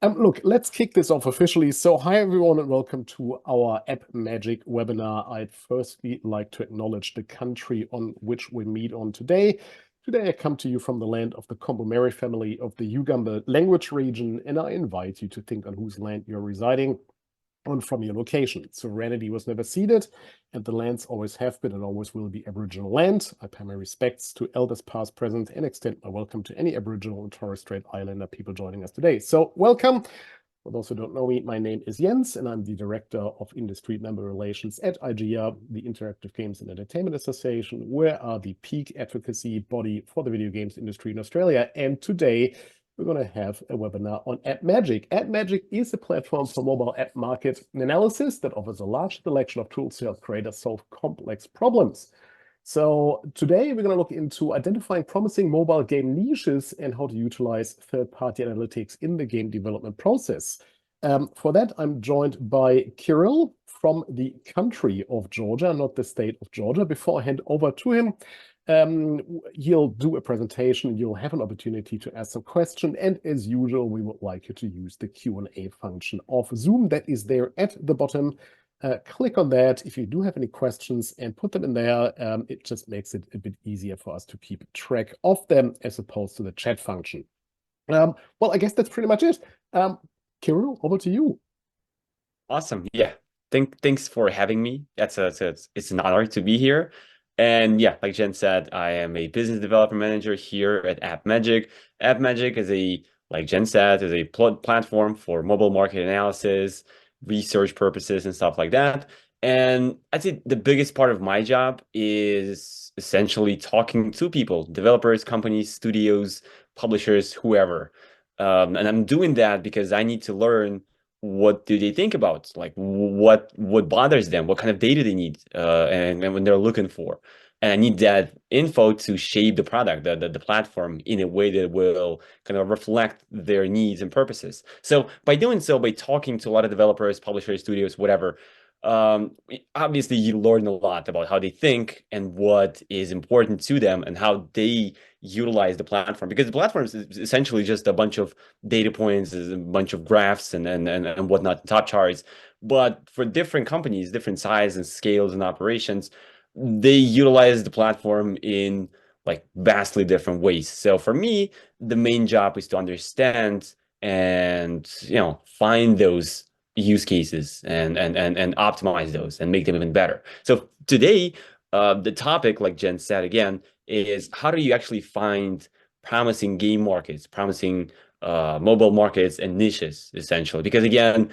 Look, let's kick this off officially. So, hi everyone, and welcome to our App Magic webinar. I'd firstly like to acknowledge the country on which we meet on today. Today, I come to you from the land of the Kombu family of the Ugamba language region, and I invite you to think on whose land you're residing on from your location. Sovereignty was never ceded, and the lands always have been and always will be Aboriginal land. I pay my respects to elders past, present, and extend my welcome to any Aboriginal and Torres Strait Islander people joining us today. So welcome. For those who don't know me, my name is Jens, and I'm the Director of Industry Member Relations at IGEA, the Interactive Games and Entertainment Association, where are the peak advocacy body for the video games industry in Australia. And today, we're going to have a webinar on App Magic. App Magic is a platform for mobile app market analysis that offers a large selection of tools to help creators solve complex problems. So today we're going to look into identifying promising mobile game niches and how to utilize third-party analytics in the game development process. For that, I'm joined by Kirill from the country of Georgia, not the state of Georgia. Before I hand over to him, he'll do a presentation. You'll have an opportunity to ask some questions. And as usual, we would like you to use the Q&A function of Zoom that is there at the bottom. Click on that if you do have any questions and put them in there. It just makes it a bit easier for us to keep track of them as opposed to the chat function. Well, I guess that's pretty much it. Kirill, over to you. Awesome. Yeah. Thanks for having me. It's an honor to be here. And yeah, like Jen said, I am a business development manager here at App Magic. App Magic is like Jen said, is a platform for mobile market analysis, research purposes, and stuff like that. And I'd say the biggest part of my job is essentially talking to people, developers, companies, studios, publishers, whoever. And I'm doing that because I need to learn what do they think about, like what bothers them, what kind of data they need, and when they're looking for. And I need that info to shape the product, the platform in a way that will kind of reflect their needs and purposes. So by doing so, by talking to a lot of developers, publishers, studios, whatever, obviously you learn a lot about how they think and what is important to them and how they utilize the platform, because the platform is essentially just a bunch of data points, a bunch of graphs and whatnot, top charts. But for different companies, different size and scales and operations, they utilize the platform in like vastly different ways. So for me, the main job is to understand and find those use cases and optimize those and make them even better. So today, the topic, like Jen said again, is how do you actually find promising game markets, promising mobile markets and niches, essentially? Because again,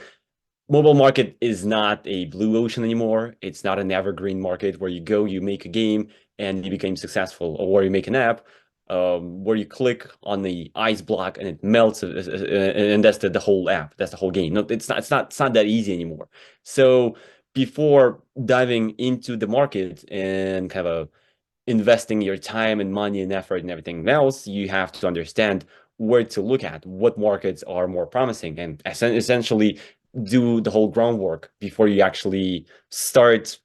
mobile market is not a blue ocean anymore. It's not an evergreen market where you go, you make a game, and you become successful, or you make an app where you click on the ice block and it melts, and that's the whole app. That's the whole game. No, it's not that easy anymore. So before diving into the market and kind of investing your time and money and effort and everything else, you have to understand where to look at, what markets are more promising, and essentially do the whole groundwork before you actually start,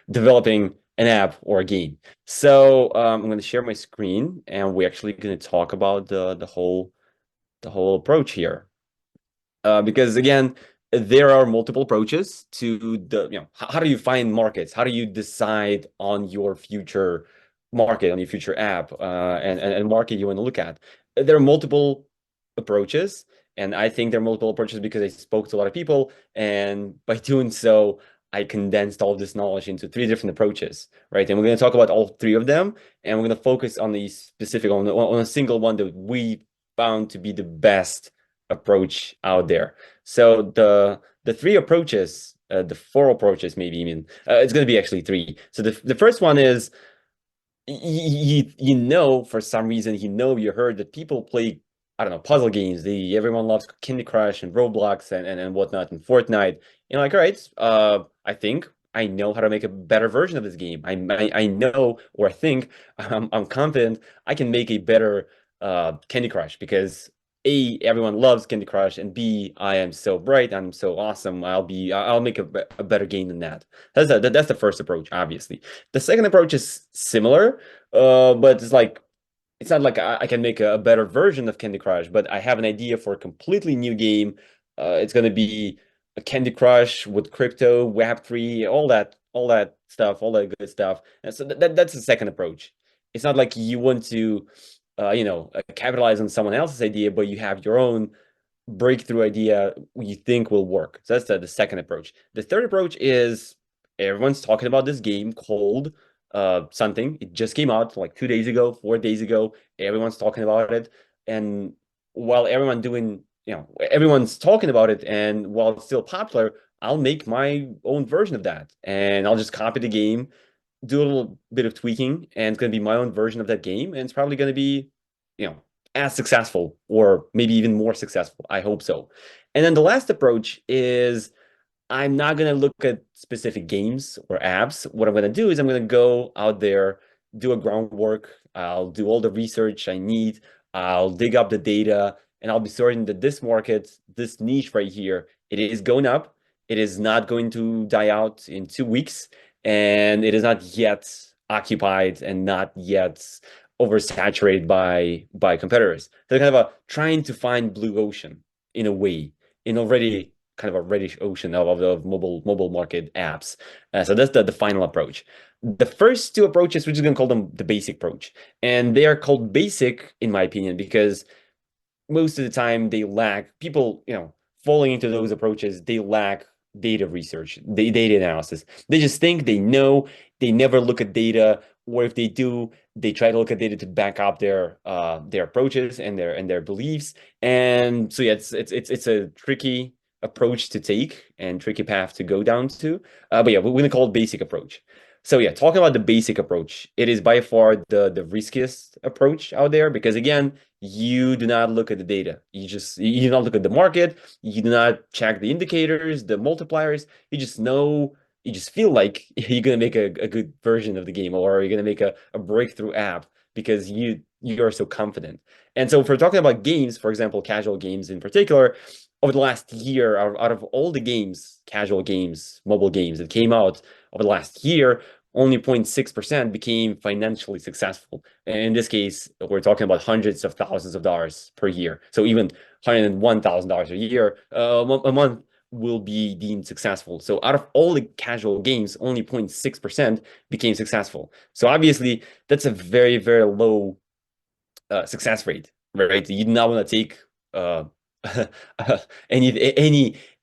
developing an app or a game. So I'm going to share my screen, and we're actually going to talk about the whole approach here, because again, there are multiple approaches to how do you find markets? How do you decide on your future market, on your future app, and market you want to look at? There are multiple approaches, and I think there are multiple approaches because I spoke to a lot of people, and by doing so, I condensed all this knowledge into 3 different approaches, right? And we're going to talk about all 3 of them, and we're going to focus on the specific on a single one that we found to be the best approach out there. So the 3 approaches, the 4 approaches, maybe even it's going to be actually 3. So the first one is for some reason you heard that people play, I don't know, puzzle games. Everyone loves Candy Crush and Roblox and whatnot and Fortnite. Like, all right, I think I know how to make a better version of this game. I know, or I think I'm confident I can make a better Candy Crush because A, everyone loves Candy Crush, and B, I am so bright, I'm so awesome. I'll make a better game than that. That's the first approach, obviously. The second approach is similar, but it's like it's not like I can make a better version of Candy Crush, but I have an idea for a completely new game. It's going to be a Candy Crush with crypto, Web3, all that stuff, all that good stuff. And so that's the second approach. It's not like you want to, capitalize on someone else's idea, but you have your own breakthrough idea you think will work. So that's the second approach. The third approach is everyone's talking about this game called something. It just came out like 2 days ago, 4 days ago. Everyone's talking about it. And while everyone's talking about it, and while it's still popular, I'll make my own version of that. And I'll just copy the game, do a little bit of tweaking, and it's going to be my own version of that game. And it's probably going to be, you know, as successful or maybe even more successful. I hope so. And then the last approach is I'm not going to look at specific games or apps. What I'm going to do is I'm going to go out there, do a groundwork. I'll do all the research I need. I'll dig up the data, and I'll be certain that this market, this niche right here, it is going up. It is not going to die out in 2 weeks, and it is not yet occupied and not yet oversaturated by competitors. They're kind of trying to find blue ocean in a way, in already kind of a reddish ocean of mobile market apps. So that's the final approach. The first two approaches, we're just going to call them the basic approach. And they are called basic, in my opinion, because most of the time they lack people, falling into those approaches, they lack data research, data analysis. They just think they know, they never look at data, or if they do, they try to look at data to back up their approaches and their beliefs. And so yeah, it's a tricky approach to take and tricky path to go down to. But yeah, we're going to call it basic approach. So yeah, talking about the basic approach, it is by far the riskiest approach out there because again, you do not look at the data. You do not look at the market. You do not check the indicators, the multipliers. You just know, you just feel like you're gonna make a good version of the game or you're gonna make a breakthrough app because you're so confident. And so if we're talking about games, for example, casual games in particular, over the last year, out of all the games, casual games, mobile games that came out over the last year, only 0.6% became financially successful. And in this case, we're talking about hundreds of thousands of dollars per year. So even $101,000 a year, a month will be deemed successful. So out of all the casual games, only 0.6% became successful. So obviously, that's a very, very low success rate, right? You do not want to take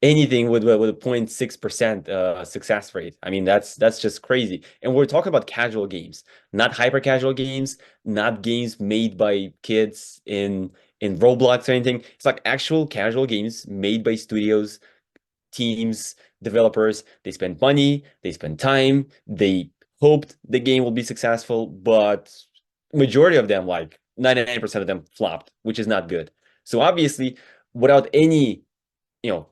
anything with a 0.6% success rate. I mean, that's just crazy. And we're talking about casual games, not hyper casual games, not games made by kids in Roblox or anything. It's like actual casual games made by studios, teams, developers. They spend money, they spend time, they hoped the game will be successful, but majority of them, like 99% of them, flopped, which is not good. So obviously, without any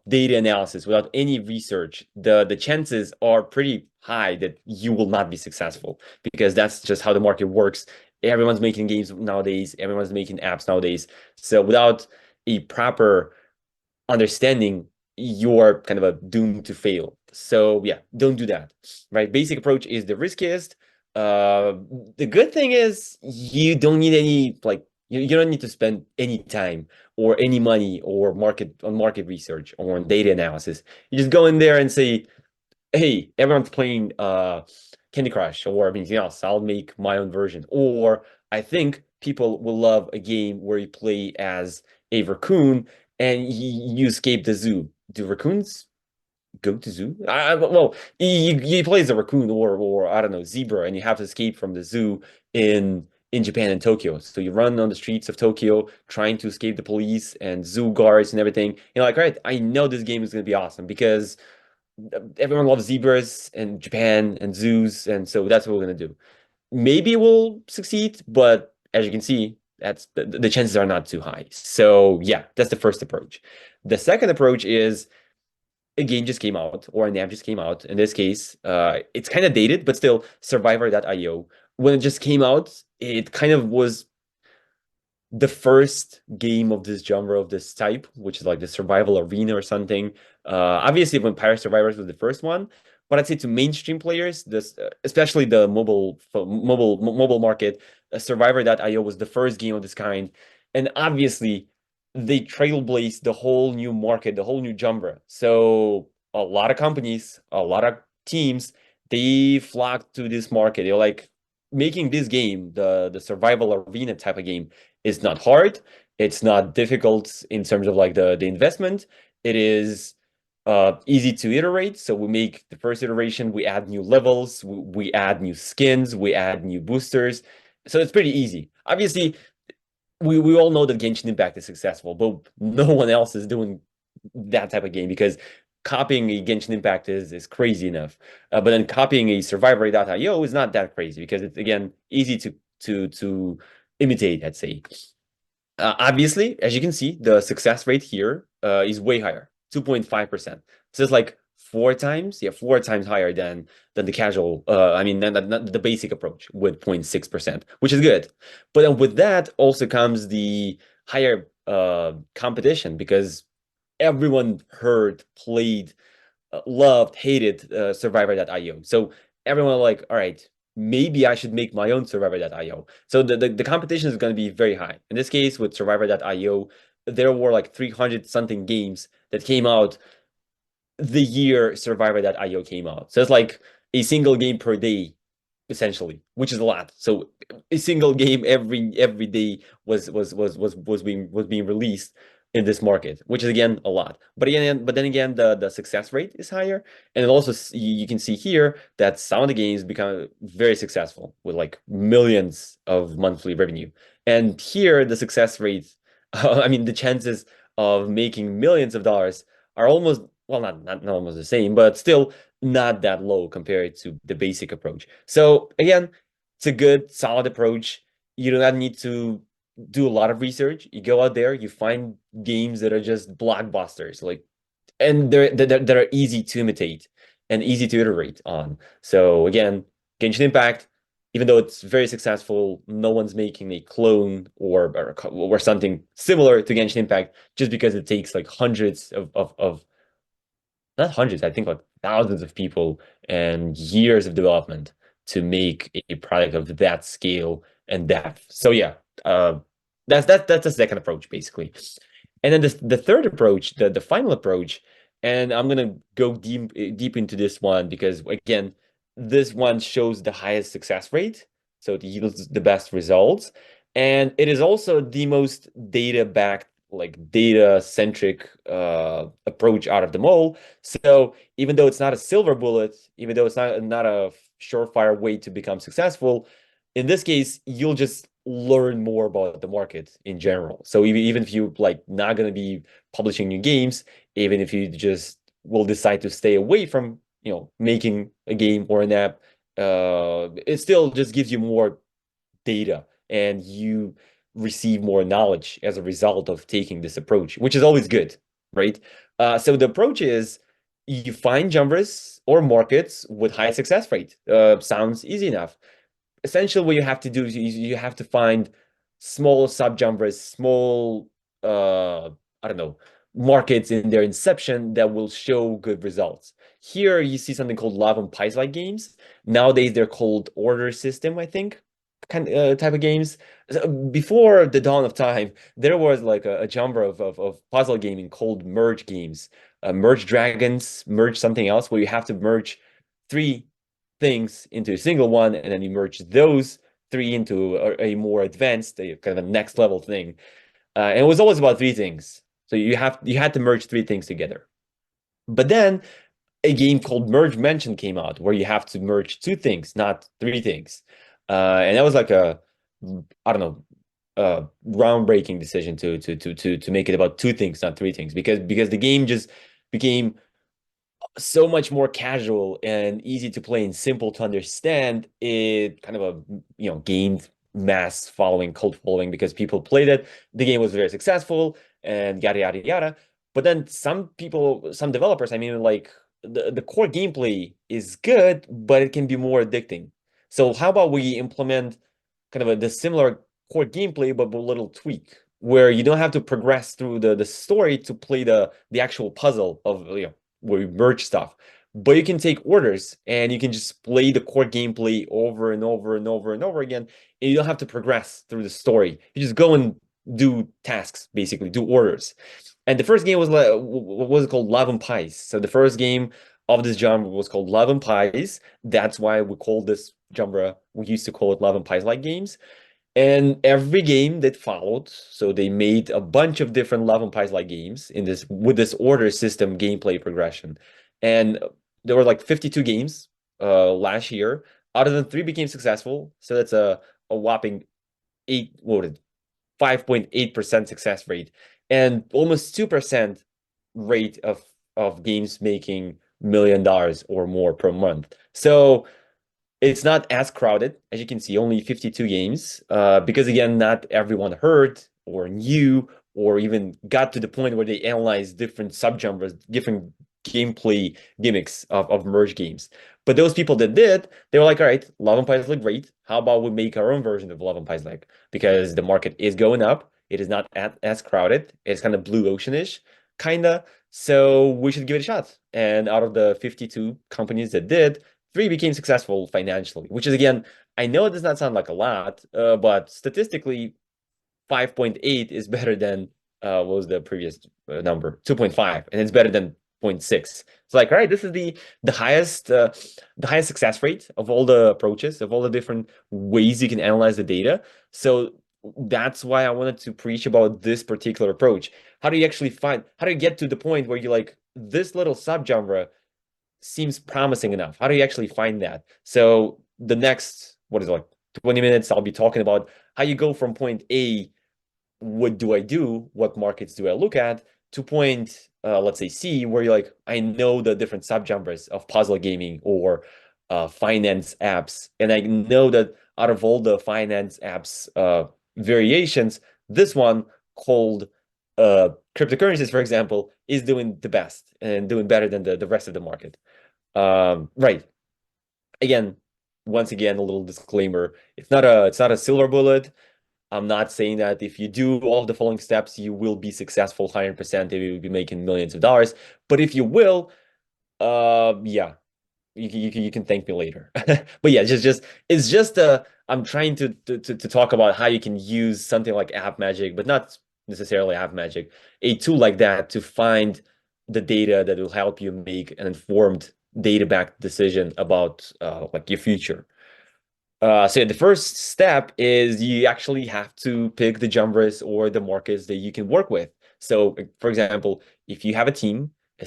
data analysis, without any research, the chances are pretty high that you will not be successful because that's just how the market works. Everyone's making games nowadays, everyone's making apps nowadays. So without a proper understanding, you're kind of a doomed to fail. So yeah, don't do that, right? Basic approach is the riskiest. The good thing is you don't need any you don't need to spend any time or any money or market research or on data analysis. You just go in there and say, hey, everyone's playing Candy Crush or anything else. I'll make my own version. Or I think people will love a game where you play as a raccoon and you escape the zoo. Do raccoons go to zoo? Well, you play as a raccoon or I don't know, zebra, and you have to escape from the zoo in Japan and Tokyo. So you run on the streets of Tokyo trying to escape the police and zoo guards and everything. You're like, right, I know this game is going to be awesome because everyone loves zebras and Japan and zoos, and so that's what we're going to do. Maybe we'll succeed, but as you can see, that's the chances are not too high. So yeah, that's the first approach. The second approach is a game just came out or an app just came out. In this case, it's kind of dated, but still Survivor.io. When it just came out, it kind of was the first game of this genre of this type, which is like the survival arena or something. Obviously, Vampire Survivors was the first one, but I'd say to mainstream players, this especially the mobile market, Survivor.io was the first game of this kind, and obviously they trailblazed the whole new market, the whole new genre. So a lot of companies, a lot of teams, they flocked to this market. They're like, making this game, the survival arena type of game, is not hard. It's not difficult in terms of like the investment. It is easy to iterate. So we make the first iteration, we add new levels, we add new skins, we add new boosters. So it's pretty easy. Obviously, we all know that Genshin Impact is successful, but no one else is doing that type of game because copying a Genshin Impact is crazy enough. But then copying a Survivor.io is not that crazy because it's again easy to imitate, I'd say. Obviously, as you can see, the success rate here is way higher, 2.5%. So it's like four times higher than the casual, I mean, than the basic approach with 0.6%, which is good. But then with that also comes the higher competition because everyone heard, played, loved, hated Survivor.io. So everyone like, all right, maybe I should make my own Survivor.io. So the competition is going to be very high. In this case, with Survivor.io, there were like 300 something games that came out the year Survivor.io came out. So it's like a single game per day, essentially, which is a lot. So a single game every day was being released in this market, which is again a lot. But then again, the success rate is higher, and it also you can see here that some of the games become very successful with like millions of monthly revenue. And here the success rate, I mean, the chances of making millions of dollars are almost, well, not almost the same, but still not that low compared to the basic approach. So again, it's a good, solid approach. You do not need to do a lot of research. You go out there, you find games that are just blockbusters, like, and that are easy to imitate and easy to iterate on. So again, Genshin Impact, even though it's very successful, no one's making a clone or something similar to Genshin Impact just because it takes like hundreds of not hundreds, I think like thousands of people and years of development to make a product of that scale and depth. So yeah, that's the second approach basically. And then the third approach, the final approach, and I'm gonna go deep into this one because again, this one shows the highest success rate, so it yields the best results, and it is also the most data-backed, like data-centric approach out of them all. So even though it's not a silver bullet, even though it's not a surefire way to become successful, in this case, you'll just learn more about the market in general. So even if you like not going to be publishing new games, even if you just will decide to stay away from, making a game or an app, it still just gives you more data and you receive more knowledge as a result of taking this approach, which is always good, right? So the approach is you find genres or markets with high success rate. Sounds easy enough. Essentially, what you have to do is you have to find small subgenres, small, I don't know, markets in their inception that will show good results. Here, you see something called Love and Pies-like games. Nowadays, they're called order system, I think, type of games. So before the dawn of time, there was like a genre of puzzle gaming called merge games, merge dragons, merge something else, where you have to merge three things into a single one, and then you merge those three into a more advanced, kind of a next level thing. And it was always about three things. So you had to merge three things together. But then a game called Merge Mention came out where you have to merge two things, not three things. And that was like I don't know, groundbreaking decision to make it about two things, not three things, because the game just became so much more casual and easy to play and simple to understand. It kind of gained mass following, cult following, because people played it. The game was very successful and yada yada yada. But then some developers, I mean, like the core gameplay is good, but it can be more addicting. So how about we implement kind of the similar core gameplay, but with a little tweak, where you don't have to progress through the story to play the actual puzzle of, where you merge stuff, but you can take orders and you can just play the core gameplay over and over and over and over again, and you don't have to progress through the story. You just go and do tasks, basically, do orders. And the first game was like, what was it called? Love and Pies. So the first game of this genre was called Love and Pies. That's why we call this genre, we used to call it Love and Pies like games. And every game that followed, so they made a bunch of different Love and Pies like games in this with this order system gameplay progression. And there were like 52 games last year. Out of them, three became successful. So that's a whopping 5.8% success rate, and almost 2% rate of games making $1 million or more per month. So it's not as crowded, as you can see, only 52 games, because again, not everyone heard or knew or even got to the point where they analyzed different subgenres, different gameplay gimmicks of merge games. But those people that did, they were like, all right, Love and Pies look great. How about we make our own version of Love and Pies like? Because the market is going up. It is not as crowded. It's kind of blue ocean-ish, kind of. So we should give it a shot. And out of the 52 companies that did, three became successful financially, which is, again, I know it does not sound like a lot, but statistically, 5.8 is better than what was the previous number? 2.5, and it's better than 0.6. It's like, all right, this is the highest success rate of all the approaches, of all the different ways you can analyze the data. So that's why I wanted to preach about this particular approach. How do you get to the point where you're like, this little subgenre seems promising enough? How do you actually find that? So the next, what is it, like 20 minutes, I'll be talking about how you go from point A, what do I do? What markets do I look at? To point, let's say C, where you're like, I know the different subgenres of puzzle gaming or finance apps. And I know that out of all the finance apps variations, this one called cryptocurrencies, for example, is doing the best and doing better than the rest of the market. Right. Again, once again, a little disclaimer. It's not a silver bullet. I'm not saying that if you do all of the following steps, you will be successful 100%, you will be making millions of dollars. But if you will, yeah, you can thank me later. But yeah, it's just I'm trying to talk about how you can use something like App Magic, but not necessarily App Magic, a tool like that to find the data that will help you make an informed data-backed decision about like your future. So the first step is you actually have to pick the genres or the markets that you can work with. So, for example, if you have a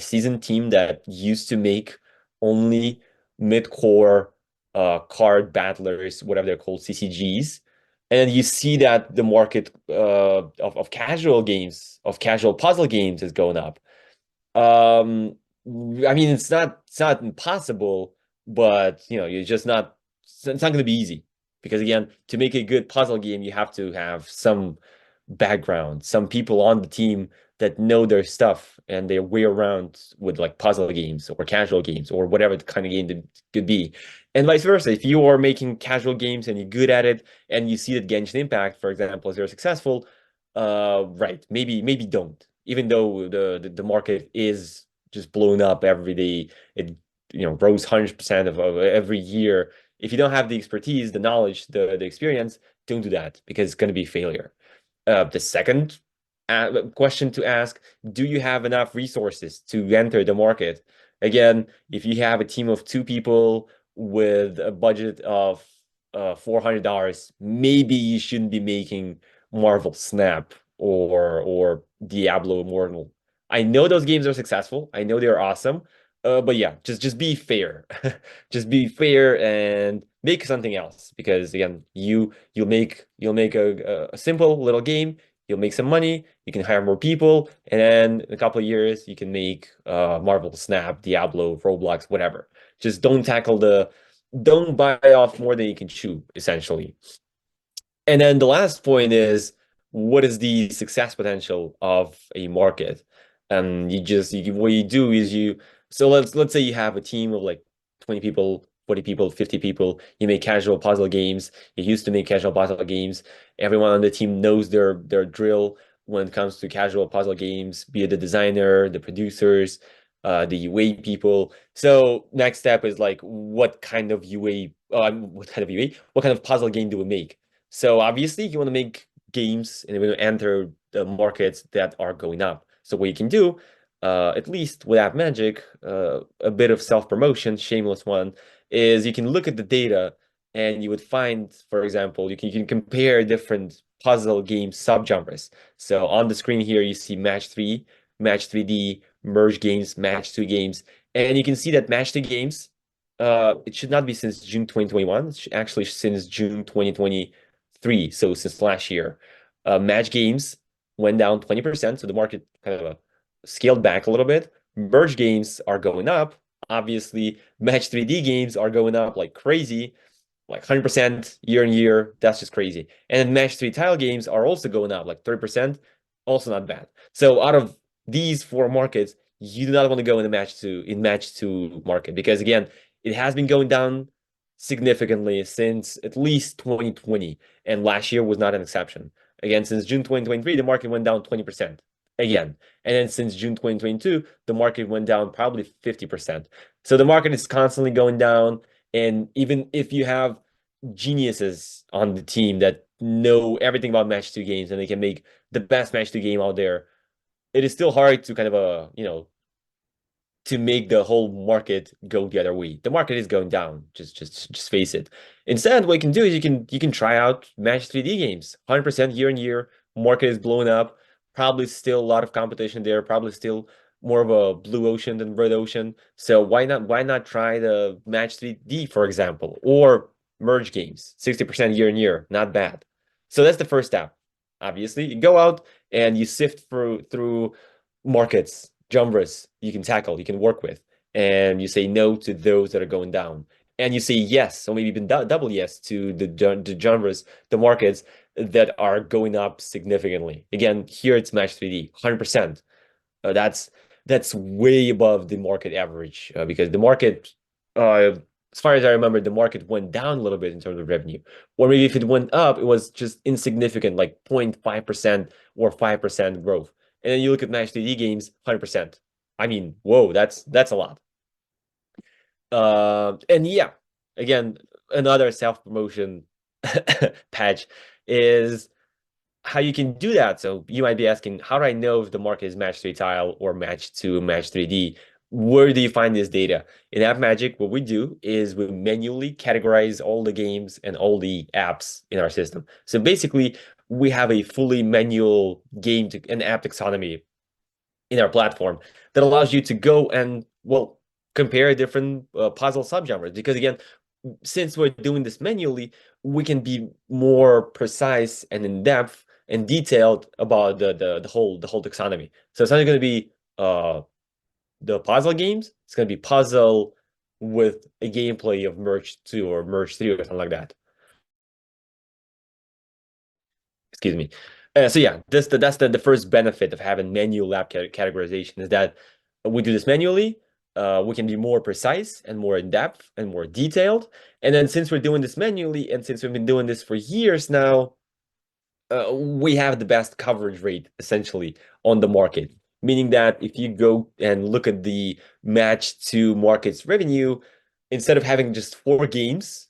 seasoned team that used to make only mid-core card battlers, whatever they're called, CCGs, and you see that the market of casual games, of casual puzzle games is going up. I mean, it's not impossible, but you're just not. It's not going to be easy because, again, to make a good puzzle game, you have to have some background, some people on the team that know their stuff and they're way around with like puzzle games or casual games or whatever the kind of game that could be, and vice versa. If you are making casual games and you're good at it and you see that Genshin Impact, for example, is very successful, right, maybe don't, even though the market is just blown up every day. It grows 100% of every year. If you don't have the expertise, the knowledge, the experience, don't do that because it's going to be failure. The second question to ask, do you have enough resources to enter the market? Again, if you have a team of 2 people with a budget of $400, maybe you shouldn't be making Marvel Snap or Diablo Immortal. I know those games are successful. I know they're awesome. But yeah, just be fair. Just be fair and make something else, because again, you'll make a simple little game, you'll make some money, you can hire more people, and then in a couple of years you can make Marvel Snap, Diablo, Roblox, whatever. Just don't bite off more than you can chew, essentially. And then the last point is, what is the success potential of a market? And what you do is so let's say you have a team of like 20 people, 40 people, 50 people. You make casual puzzle games. You used to make casual puzzle games. Everyone on the team knows their drill when it comes to casual puzzle games, be it the designer, the producers, the UA people. So next step is like, what kind of UA, what kind of puzzle game do we make? So obviously you want to make games and you want to enter the markets that are going up. So what you can do, at least with App Magic, a bit of self-promotion, shameless one, is you can look at the data and you would find, for example, you can compare different puzzle game subgenres. So on the screen here, you see Match 3, Match 3D, Merge games, Match 2 games, and you can see that Match 2 games, it should not be since June 2021, it's actually since June 2023, so since last year. Match games went down 20%, so the market kind of scaled back a little bit. Merge games are going up. Obviously, Match 3D games are going up like crazy, like 100% year on year. That's just crazy. And then Match 3 tile games are also going up like 30%, also not bad. So out of these four markets, you do not want to go in the Match 2 market because again, it has been going down significantly since at least 2020, and last year was not an exception. Again, since June 2023, the market went down 20% again. And then since June 2022, the market went down probably 50%. So the market is constantly going down. And even if you have geniuses on the team that know everything about Match 2 games and they can make the best Match 2 game out there, it is still hard to kind of to make the whole market go the other way. The market is going down. Just face it. Instead, what you can do is you can try out Match 3D games. 100% year on year. Market is blowing up. Probably still a lot of competition there. Probably still more of a blue ocean than red ocean. So why not try the Match 3D, for example, or merge games? 60% year on year. Not bad. So that's the first step. Obviously, you go out and you sift through markets, genres you can tackle, you can work with, and you say no to those that are going down. And you say yes, or maybe even double yes to the genres, the markets that are going up significantly. Again, here it's Match 3D, 100%. That's way above the market average because the market, as far as I remember, the market went down a little bit in terms of revenue. Or maybe if it went up, it was just insignificant, like 0.5% or 5% growth. And then you look at Match 3D games, 100%. I mean, whoa, that's a lot. And yeah, again, another self-promotion patch is how you can do that. So you might be asking, how do I know if the market is Match 3 tile or Match 2, Match 3D? Where do you find this data? In App Magic, what we do is we manually categorize all the games and all the apps in our system. So basically, we have a fully manual game to an app taxonomy in our platform that allows you to go and, well, compare different puzzle subgenres. Because again, since we're doing this manually, we can be more precise and in depth and detailed about the whole taxonomy. So it's not going to be the puzzle games. It's going to be puzzle with a gameplay of Merge 2 or Merge 3 or something like that. Excuse me. So yeah, that's the first benefit of having manual app categorization is that we do this manually. We can be more precise and more in depth and more detailed. And then since we're doing this manually and since we've been doing this for years now, we have the best coverage rate essentially on the market. Meaning that if you go and look at the Match 2 markets revenue, instead of having just 4 games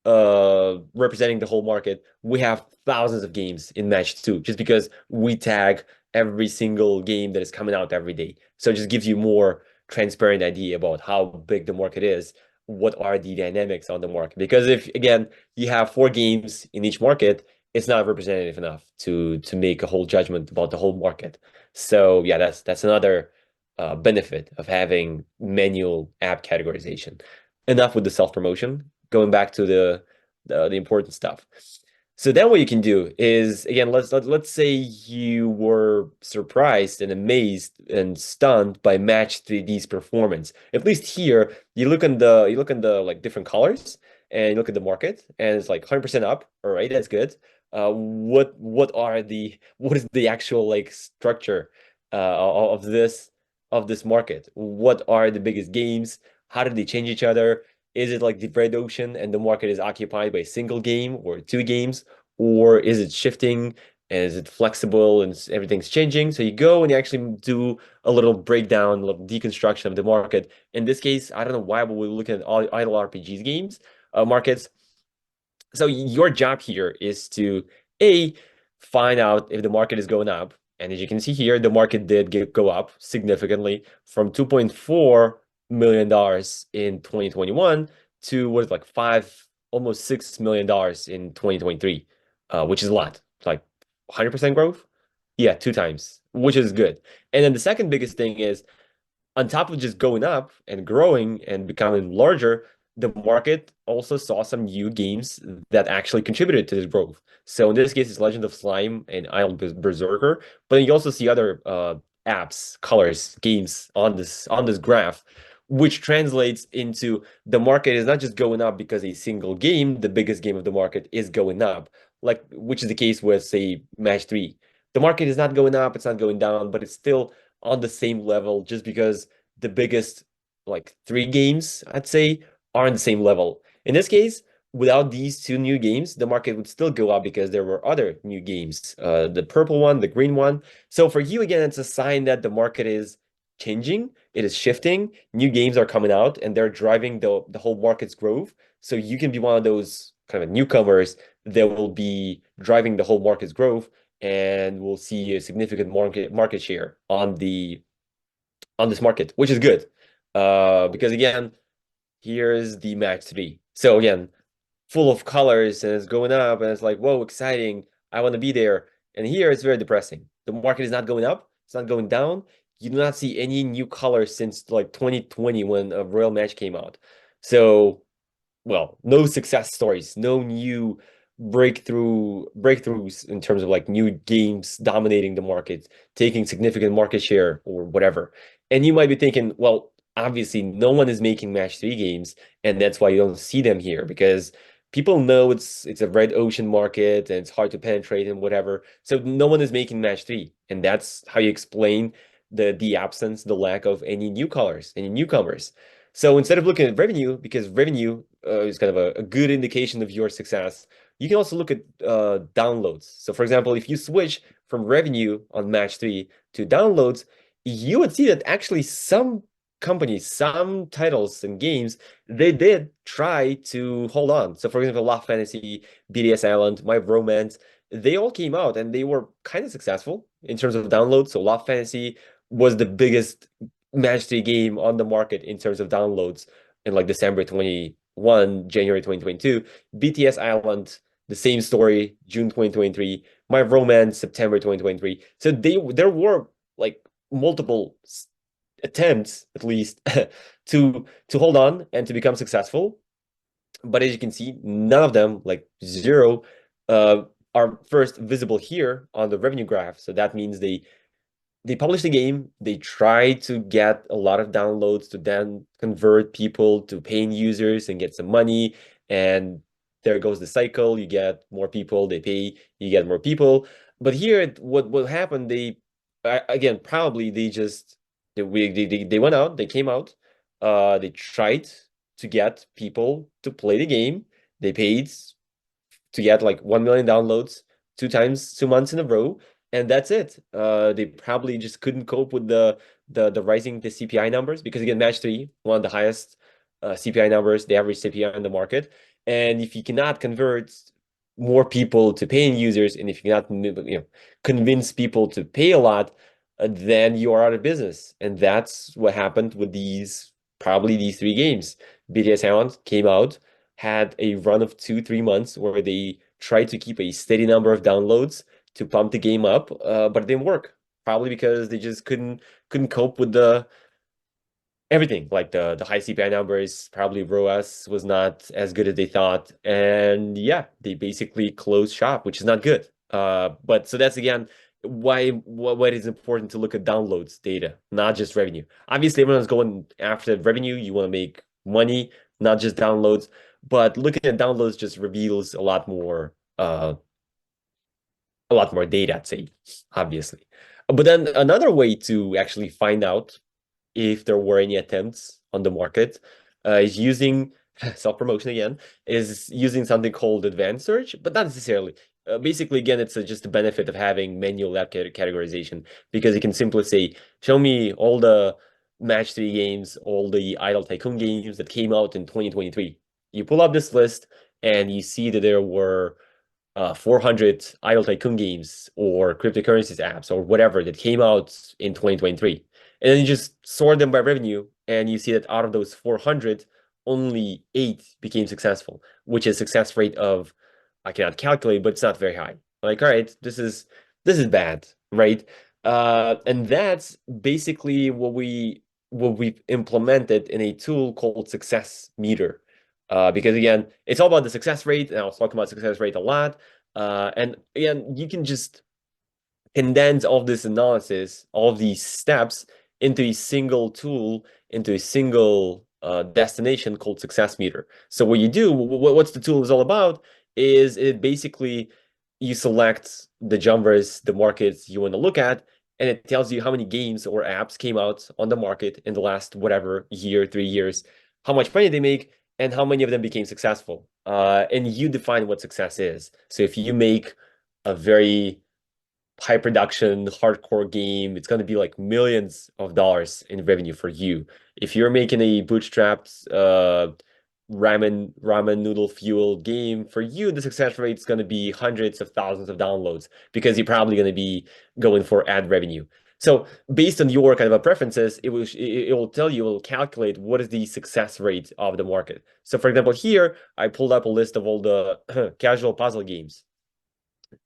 representing the whole market, we have thousands of games in Match 2 just because we tag every single game that is coming out every day. So it just gives you more transparent idea about how big the market is, what are the dynamics on the market. Because if, again, you have 4 games in each market, it's not representative enough to make a whole judgment about the whole market. So yeah, that's another benefit of having manual app categorization. Enough with the self-promotion. Going back to the important stuff. So then what you can do is, again, let's say you were surprised and amazed and stunned by Match 3D's performance. At least here, you look in the like different colors and you look at the market and it's like 100% up. All right, that's good. What is the actual like structure of this market? What are the biggest games? How did they change each other? Is it like the red ocean and the market is occupied by a single game or 2 games? Or is it shifting Is it flexible and everything's changing? So you go and you actually do a little breakdown, a little deconstruction of the market. In this case, I don't know why, but we're looking at all idle RPGs games markets. So your job here is to find out if the market is going up. And as you can see here, the market did go up significantly from $2.4 million in 2021 to what is like almost $6 million in 2023, which is a lot, like 100% growth. Yeah, 2 times, which is good. And then the second biggest thing is on top of just going up and growing and becoming larger, the market also saw some new games that actually contributed to this growth. So in this case, it's Legend of Slime and Idle Berserker, but then you also see other apps, colors, games on this graph, which translates into the market is not just going up because a single game, the biggest game of the market, is going up, like which is the case with, say, Match 3. The market is not going up, it's not going down, but it's still on the same level just because the biggest like 3 games, I'd say, are on the same level. In this case, without these 2 new games, the market would still go up because there were other new games, the purple one, the green one. So for you, again, it's a sign that the market is changing, it is shifting, new games are coming out, and they're driving the whole market's growth. So you can be one of those kind of newcomers that will be driving the whole market's growth, and we'll see a significant market share on this market, which is good. Because again, here's the Match 3. So again, full of colors and it's going up and it's like, whoa, exciting. I want to be there. And here it's very depressing. The market is not going up, it's not going down. You do not see any new colors since like 2020 when a Royal Match came out. So, well, no success stories, no new breakthroughs in terms of like new games dominating the market, taking significant market share or whatever. And you might be thinking, well, obviously no one is making Match 3 games, and that's why you don't see them here, because people know it's a red ocean market and it's hard to penetrate and whatever. So no one is making Match 3. And that's how you explain the absence, the lack of any new colors, any newcomers. So instead of looking at revenue, because revenue is kind of a good indication of your success, you can also look at downloads. So for example, if you switch from revenue on Match 3 to downloads, you would see that actually some companies, some titles and games, they did try to hold on. So for example, Love Fantasy, BDS Island, My Romance, they all came out and they were kind of successful in terms of downloads. So Love Fantasy was the biggest Match 3 game on the market in terms of downloads in like December 21, January 2022. BTS Island, the same story, June 2023. My Romance, September 2023. So there were like multiple attempts, at least, to hold on and to become successful. But as you can see, none of them, like zero, are first visible here on the revenue graph. So that means they publish the game, they try to get a lot of downloads to then convert people to paying users and get some money. And there goes the cycle. You get more people, they pay, you get more people. But here, what happened, again, probably they went out, they came out, they tried to get people to play the game. They paid to get like 1 million downloads 2 months in a row, and that's it. They probably just couldn't cope with the rising the CPI numbers, because again, Match 3, one of the highest CPI numbers, the average CPI in the market. And if you cannot convert more people to paying users, and if you cannot convince people to pay a lot, then you are out of business. And that's what happened with probably these 3 games. BTS Island came out, had a run of 2-3 months where they tried to keep a steady number of downloads to pump the game up, but it didn't work. Probably because they just couldn't cope with everything, like the high CPI numbers. Probably ROAS was not as good as they thought, and yeah, they basically closed shop, which is not good. But so that's again why it is important to look at downloads data, not just revenue. Obviously, everyone's going after revenue. You want to make money, not just downloads. But looking at downloads just reveals a lot more data, I'd say, obviously. But then another way to actually find out if there were any attempts on the market is using self-promotion again, is using something called advanced search, but not necessarily. basically, again, it's just the benefit of having manual app categorization, because you can simply say, show me all the match 3 games, all the Idle Tycoon games that came out in 2023. You pull up this list and you see that there were 400 Idle Tycoon games or cryptocurrencies apps or whatever that came out in 2023. And then you just sort them by revenue, and you see that out of those 400, only 8 became successful, which is success rate of, I cannot calculate, but it's not very high. Like, all right, this is bad, right? And that's basically what we've implemented in a tool called Success Meter. Because again, it's all about the success rate, and I was talking about success rate a lot. And again, you can just condense all of this analysis, all of these steps into a single tool, into a single destination called Success Meter. So what you do, what's the tool is all about, is it basically, you select the genres, the markets you want to look at, and it tells you how many games or apps came out on the market in the last whatever year, 3 years, how much money they make, and how many of them became successful. And you define what success is. So if you make a very high production, hardcore game, it's going to be like millions of dollars in revenue for you. If you're making a bootstrapped ramen noodle fuel game, for you, the success rate is going to be hundreds of thousands of downloads, because you're probably going to be going for ad revenue. So based on your kind of preferences, it will tell you, it will calculate what is the success rate of the market. So for example, here, I pulled up a list of all the casual puzzle games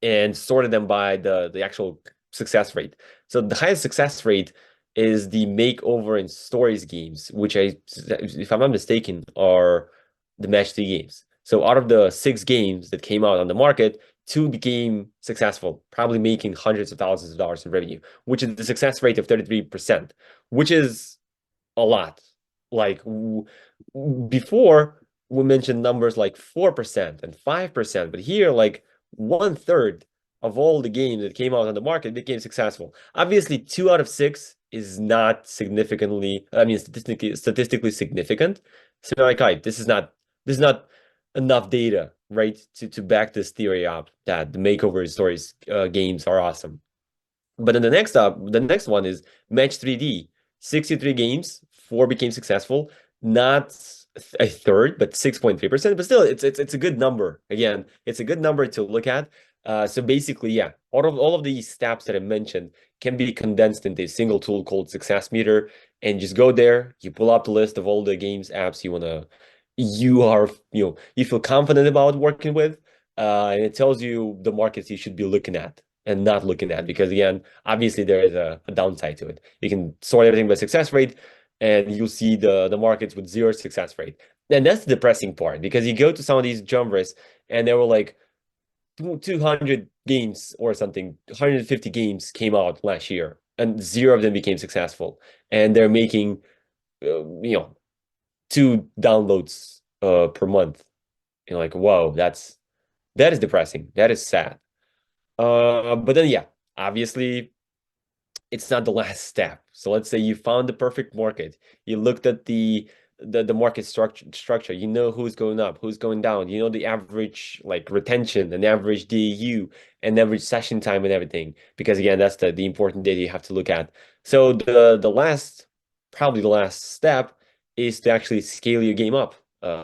and sorted them by the actual success rate. So the highest success rate is the makeover and stories games, which if I'm not mistaken, are the match 3 games. So out of the 6 games that came out on the market, 2 became successful, probably making hundreds of thousands of dollars in revenue, which is the success rate of 33%, which is a lot. Like before, we mentioned numbers like 4% and 5%, but here, like 1/3 of all the games that came out on the market became successful. Obviously, 2 out of 6 is not significantly, I mean, statistically significant. So like, right, this is not enough data, right, to back this theory up that the makeover stories games are awesome. But then the next one is Match 3D. 63 games, 4 became successful. Not a third, but 6.3%. But still, it's a good number. Again, it's a good number to look at. So basically, yeah, all of these steps that I mentioned can be condensed into a single tool called Success Meter, and just go there. You pull up the list of all the games, apps you feel confident about working with, and it tells you the markets you should be looking at and not looking at, because again, obviously there is a downside to it. You can sort everything by success rate, and you'll see the markets with 0 success rate. And that's the depressing part, because you go to some of these genres and there were like 200 games or something, 150 games came out last year, and 0 of them became successful. And they're making, 2 downloads per month. You're like, whoa, that is depressing. That is sad. But then, yeah, obviously, it's not the last step. So let's say you found the perfect market. You looked at the market structure. You know who's going up, who's going down. You know the average like retention and average DAU and average session time and everything. Because again, that's the important data you have to look at. So probably the last step is to actually scale your game up.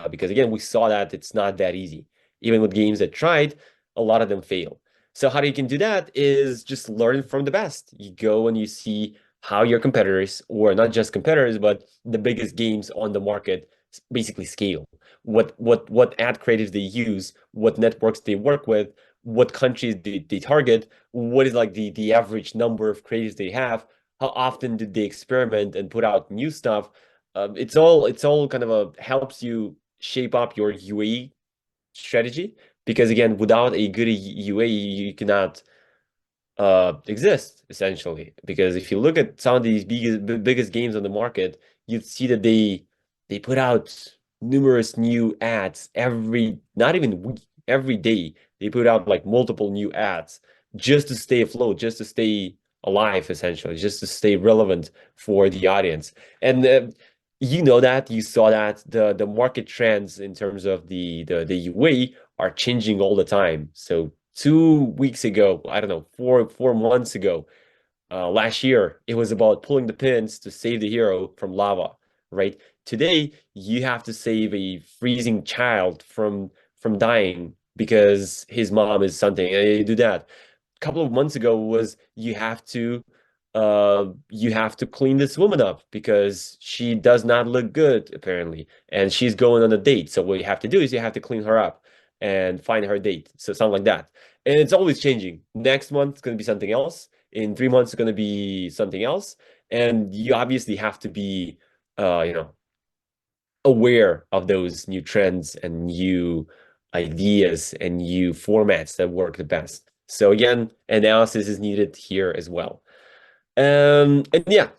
Because again, we saw that it's not that easy. Even with games that tried, a lot of them fail. So how you can do that is just learn from the best. You go and you see how your competitors, or not just competitors, but the biggest games on the market basically scale. What ad creatives they use, what networks they work with, what countries they target, what is like the average number of creatives they have, how often did they experiment and put out new stuff. It's all kind of helps you shape up your UA strategy, because again, without a good UA, you cannot exist essentially. Because if you look at some of these biggest games on the market, you'd see that they put out numerous new ads not even week, every day. They put out like multiple new ads just to stay afloat, just to stay alive, essentially, just to stay relevant for the audience. And you know that you saw that the market trends in terms of the UA are changing all the time. So 2 weeks ago, I don't know, 4 months ago, last year, it was about pulling the pins to save the hero from lava, right? Today, you have to save a freezing child from dying because his mom is something, and you do that. A couple of months ago was you have to clean this woman up because she does not look good apparently, and she's going on a date. So what you have to do is you have to clean her up and find her date. So something like that. And it's always changing. Next month it's going to be something else. In 3 months it's going to be something else. And you obviously have to be you know, aware of those new trends and new ideas and new formats that work the best. So again, analysis is needed here as well. And yeah,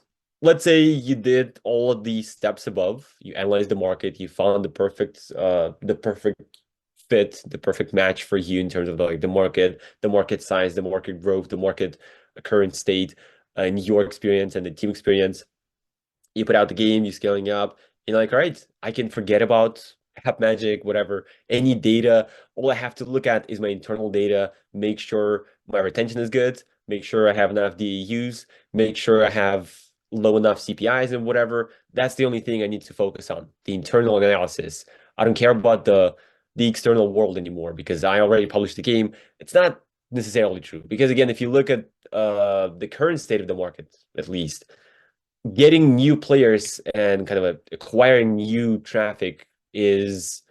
let's say you did all of these steps above. You analyzed the market, you found the perfect fit, the perfect match for you in terms of like the market size, the market growth, the market current state, and your experience and the team experience. You put out the game, you're scaling up, and you're like, all right, I can forget about App Magic, whatever, any data. All I have to look at is my internal data, make sure my retention is good, make sure I have enough DAUs, make sure I have low enough CPIs and whatever. That's the only thing I need to focus on, the internal analysis. I don't care about the external world anymore because I already published the game. It's not necessarily true because again, if you look at the current state of the market, at least, getting new players and kind of acquiring new traffic is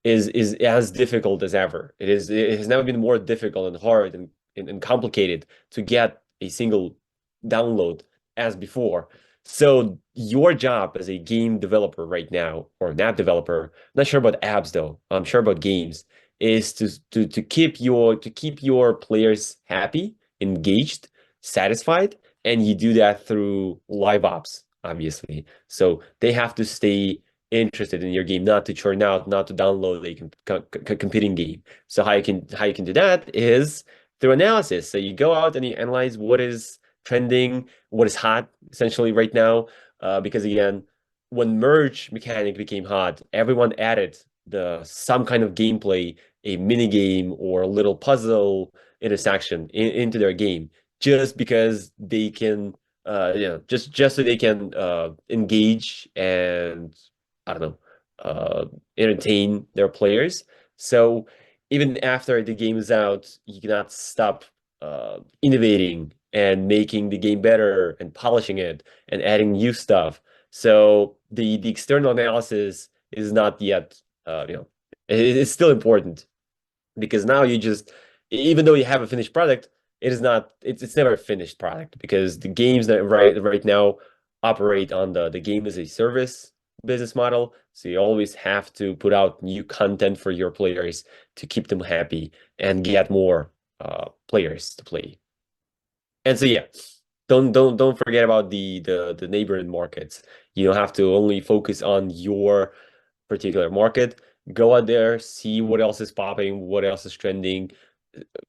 as difficult as ever. It has never been more difficult and hard and complicated to get a single download as before. So your job as a game developer right now, or an app developer, not sure about apps though, I'm sure about games, is to keep your players happy, engaged, satisfied, and you do that through live ops, obviously. So they have to stay interested in your game, not to churn out, not to download a competing game. So how you can do that is through analysis. So you go out and you analyze what is trending, what is hot essentially right now. Because again, when merge mechanic became hot, everyone added the some kind of gameplay, a mini game or a little puzzle intersection into their game just because they can just so they can engage and I don't know entertain their players. So even after the game is out, you cannot stop innovating and making the game better and polishing it and adding new stuff. So the external analysis is not yet it's still important because now you just, even though you have a finished product, it is not it's never a finished product because the games that right now operate on the game as a service business model. So you always have to put out new content for your players to keep them happy and get more players to play. And so yeah, don't forget about the neighboring markets. You don't have to only focus on your particular market. Go out there, see what else is popping, what else is trending,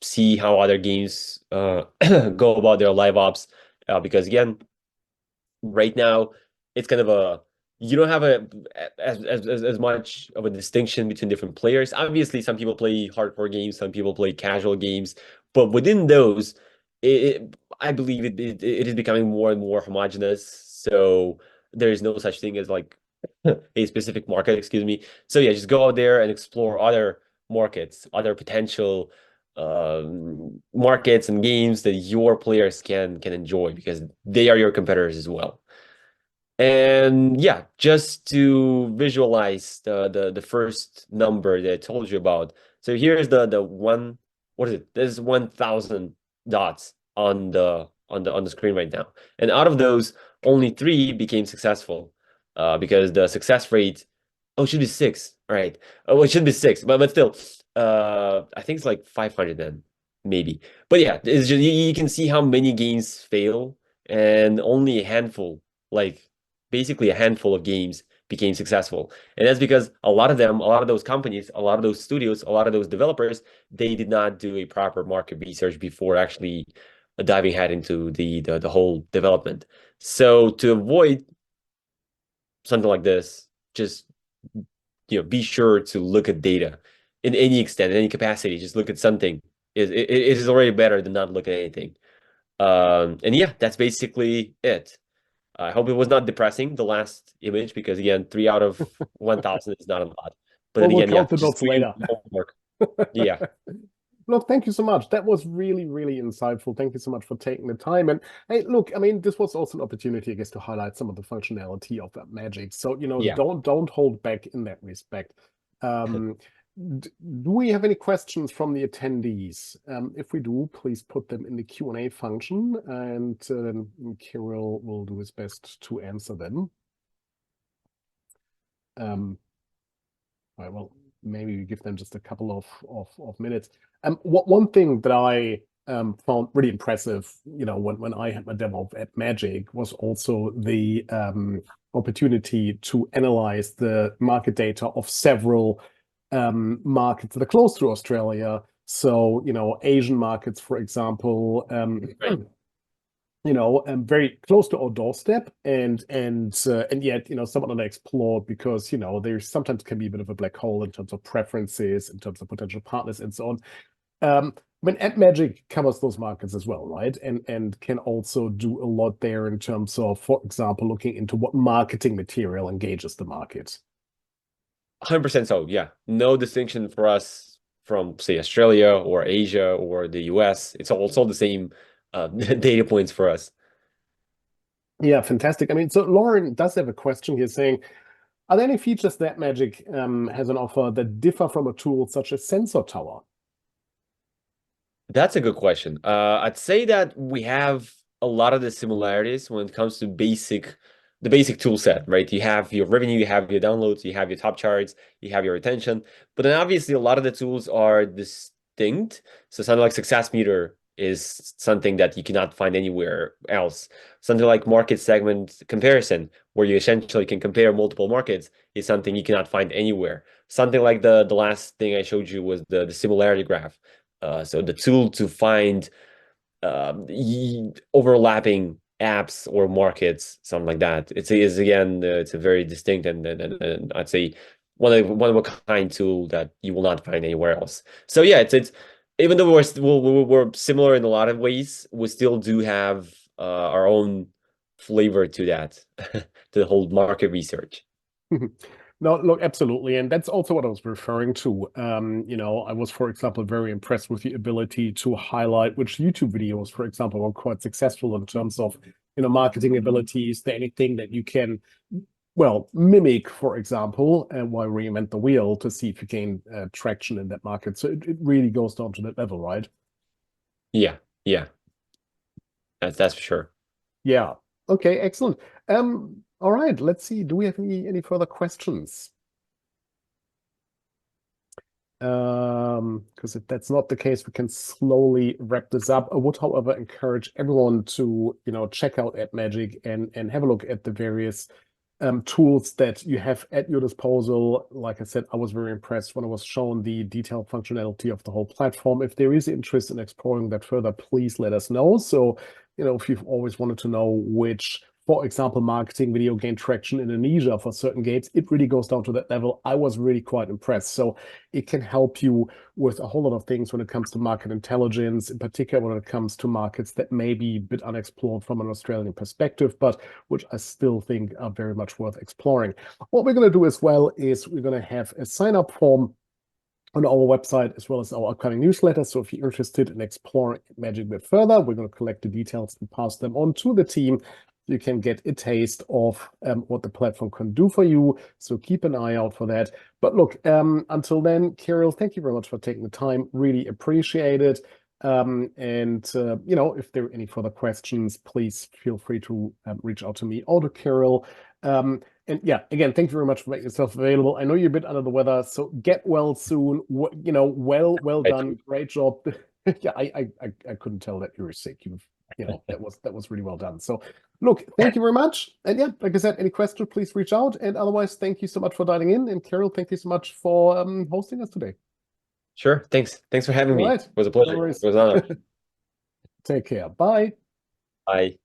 see how other games go about their live ops. Because again, right now it's kind of a you don't have as much of a distinction between different players. Obviously, some people play hardcore games, some people play casual games, but within those, I believe it is becoming more and more homogenous. So there is no such thing as like a specific market, excuse me. So yeah, just go out there and explore other markets, other potential markets and games that your players can enjoy because they are your competitors as well. And yeah, just to visualize the first number that I told you about. So here's the one, what is it? There's 1,000 dots on the screen right now. And out of those, only three became successful. Because the success rate, oh, it should be six, right? Oh, it should be six, but still, I think it's like 500 then, maybe. But yeah, it's just you can see how many games fail, and only a handful, like basically a handful of games became successful. And that's because a lot of them, a lot of those companies, a lot of those studios, a lot of those developers, they did not do a proper market research before actually diving head into the whole development. So to avoid something like this, just be sure to look at data in any extent, in any capacity. Just look at something it is already better than not looking at anything. And yeah, that's basically it. I hope it was not depressing, the last image, because again, 3 out of 1,000 is not a lot. But Well, then we'll again, yeah, count the just dots do your later. homework. Yeah. Look, thank you so much. That was really, really insightful. Thank you so much for taking the time. And hey, look, I mean, this was also an opportunity, I guess, to highlight some of the functionality of that magic. So, Yeah. don't hold back in that respect. Um, do we have any questions from the attendees? If we do, please put them in the Q&A function, and Kirill will do his best to answer them. Right, well, maybe we give them just a couple of minutes. One thing that I found really impressive, when I had my demo at Magic, was also the opportunity to analyze the market data of several markets that are close to Australia. So, Asian markets, for example, Right. very close to our doorstep, and yet, somewhat unexplored because, there sometimes can be a bit of a black hole in terms of preferences, in terms of potential partners, and so on. When AppMagic covers those markets as well, right? And can also do a lot there in terms of, for example, looking into what marketing material engages the market. 100% so, yeah. No distinction for us from, say, Australia or Asia or the US. It's also the same data points for us. Yeah, fantastic. I mean, so Lauren does have a question here saying, are there any features that Magic has on offer that differ from a tool such as Sensor Tower? That's a good question. I'd say that we have a lot of the similarities when it comes to the basic tool set, right? You have your revenue, you have your downloads, you have your top charts, you have your retention. But then obviously a lot of the tools are distinct. So something like Success Meter is something that you cannot find anywhere else. Something like market segment comparison, where you essentially can compare multiple markets, is something you cannot find anywhere. Something like the last thing I showed you was the similarity graph. So the tool to find overlapping apps or markets, something like that. Is again, it's a very distinct and I'd say one of a kind tool that you will not find anywhere else. So yeah, it's even though we're similar in a lot of ways, we still do have our own flavor to that, to the whole market research. No, look, absolutely. And that's also what I was referring to. I was, for example, very impressed with the ability to highlight which YouTube videos, for example, were quite successful in terms of, marketing abilities. Is there anything that you can, well, mimic, for example, and why reinvent the wheel to see if you gain traction in that market? So it really goes down to that level, right? Yeah, yeah, that's for sure. Yeah. Okay, excellent. All right, let's see. Do we have any further questions? Because if that's not the case, we can slowly wrap this up. I would, however, encourage everyone to, check out AppMagic and have a look at the various tools that you have at your disposal. Like I said, I was very impressed when I was shown the detailed functionality of the whole platform. If there is interest in exploring that further, please let us know. So, if you've always wanted to know which, for example, marketing video gain traction in Indonesia for certain games, it really goes down to that level. I was really quite impressed. So it can help you with a whole lot of things when it comes to market intelligence, in particular when it comes to markets that may be a bit unexplored from an Australian perspective, but which I still think are very much worth exploring. What we're going to do as well is we're going to have a sign-up form on our website as well as our upcoming newsletter. So if you're interested in exploring Magic a bit further, we're going to collect the details and pass them on to the team. You can get a taste of what the platform can do for you. So keep an eye out for that. But look, until then, Kirill, thank you very much for taking the time. Really appreciate it. If there are any further questions, please feel free to reach out to me or to Kirill. And yeah, again, thank you very much for making yourself available. I know you're a bit under the weather, so get well soon. Well done. Great job. Yeah, I couldn't tell that you were sick. That was really well done. So look, thank you very much. And yeah, like I said, any questions, please reach out. And otherwise, thank you so much for dialing in. And Carol, thank you so much for hosting us today. Sure. Thanks for having All me. right. It was a No pleasure. worries. It was an honor. Take care. Bye. Bye.